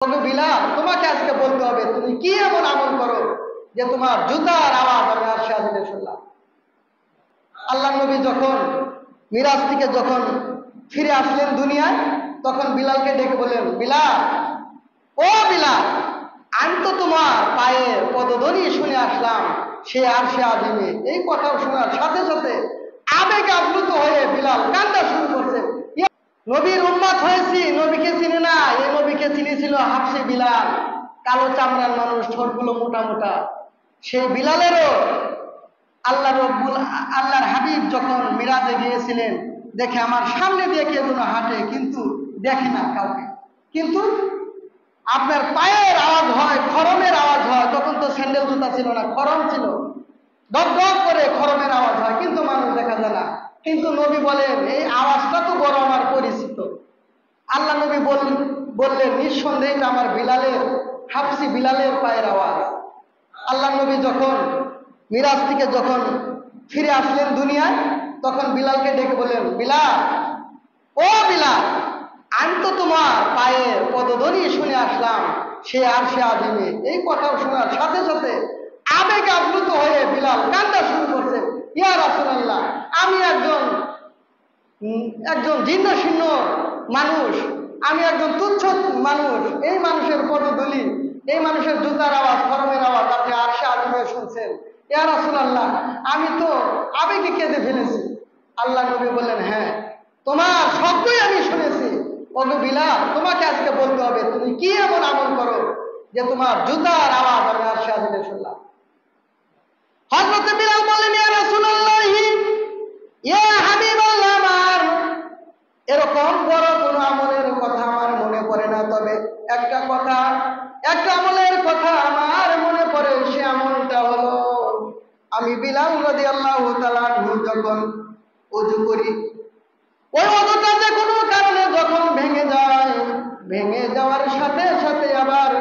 তবে বিলাল, তোমাকে আজকে বলতে হবে তুমি কি এমন আমল করো যে তোমার জুতার আওয়াজ আমি আরশে আজিমে শুনলাম। আল্লাহ নবী যখন মিরাজ থেকে যখন ফিরে আসলেন দুনিয়ায়, তখন বিলালকে ডেকে বললেন, বিলাল, ও বিলাল, আমি তো তোমার পায়ের পদধ্বনি শুনে আসলাম সে আরশে আজিমে। এই কথা শোনার সাথে সাথে আবেগে আপ্লুত হয়ে বিলাল কান্না শুরু করছে। নবীর উম্মত হয়েছি, নবীকে চিনে না। এই নবীকে চিনেছিল হাফসি বিলাল, কালো চামড়ার মানুষ, ঠোঁটগুলো মোটা মোটা। সেই বিলালেরও আল্লাহর হাবিব যখন মিরাজে গিয়েছিলেন, দেখে আমার সামনে দিয়ে কে যেন হাঁটে, কিন্তু দেখে না কাউকে, কিন্তু আপনার পায়ের আওয়াজ হয়, খরমের আওয়াজ হয়। তখন তো স্যান্ডেল জুতা ছিল না, খরম ছিল, দপ দপ করে খরমের আওয়াজ হয়, কিন্তু মানুষ দেখা যায় না। কিন্তু নবী বলেন, এই আওয়াজটা তো বড় আমার পরিচিত। আল্লাহ নবী বললেন, নিঃসন্দেহে এটা আমার বিলালের, হাফসি বিলালের পায়ের আওয়াজ। আল্লাহ নবী যখন মিরাজ থেকে যখন ফিরে আসলেন দুনিয়ায়, তখন বিলালকে ডেকে বললেন, বিলাল, ও বিলাল, আমি তো তোমার পায়ের পদধ্বনি শুনে আসলাম সে আরশে আজিমে। এই কথা শোনার সাথে সাথে আবেগে আপ্লুত হয়ে বিলাল কান্না শুরু করছে। ইয়া রাসূলুল্লাহ, আমি একজন জীর্ণ শীর্ণ মানুষ, আমি একজন তুচ্ছ মানুষ। এই মানুষের পদধূলি, এই মানুষের জুতার আওয়াজ, খরমের আওয়াজ আপনি আরশে আজিমে শুনছেন। ইয়া রাসূলুল্লাহ, আমি তো আবেগে কেঁদে ফেলেছি। আল্লাহ নবী বললেন, হ্যাঁ, তোমার শব্দই আমি শুনেছি। ওগো বিলাল, তোমাকে আজকে বলতে হবে তুমি কি এমন আমল করো যে তোমার জুতার আওয়াজ আমি আরশে আজিমে শুনলাম। হযরত বিলাল বললেন, ইয়া রাসূলুল্লাহ, ইয়া হাবিবাল্লাহ, আমার এরকম বড় কোনো আমলের কথা আমার মনে পড়ে না, তবে একটা আমলের কথা আমার মনে পড়ে। সে আমলটা হলো, আমি বিলাল রাদিয়াল্লাহু তাআলা আনহু যখন ওযু করি, ওই ওযুটা যে কোনো কারণে যখন ভেঙে যায়, ভেঙে যাওয়ার সাথে সাথে আবার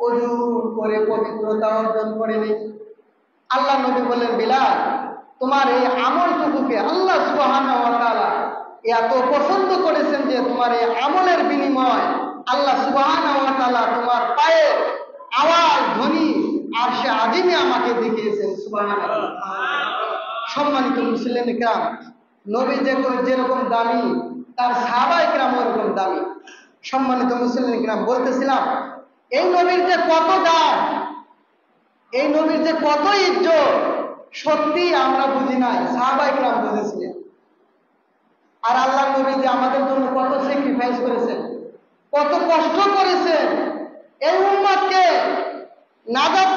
ওযু করে পবিত্রতা অর্জন করে নিই। আল্লাহ নবী বললেন, বিলাল, তোমার এই আমলটুকুকে আল্লাহ সুবহানাহু ওয়া তাআলা এত পছন্দ করেছেন যে তোমার এই আমলের বিনিময় আল্লাহ সুবহানাহু ওয়া তাআলা তোমার পায়ের আওয়াজ ধ্বনি আরশে আজিমে আমাকে দেখিয়েছেন। সুবহানাল্লাহ। সম্মানিত মুসলিম ইকরাম, নবী যেরকম দামি, তার সাহাবায়ে কেরাম ওরকম দামি। সম্মানিত মুসলিম ইকরাম, বলতেছিলাম এই নবীর যে কত দাম, এই নবীর যে কত ইজ্জত, সত্যি আমরা বুঝি নাই, সাহাবায়ে কেরাম বুঝেছিলেন। আর আল্লাহ নবী যে আমাদের জন্য কত স্যাক্রিফাইস করেছেন, কত কষ্ট করেছেন, এই উম্মতকে নাজাত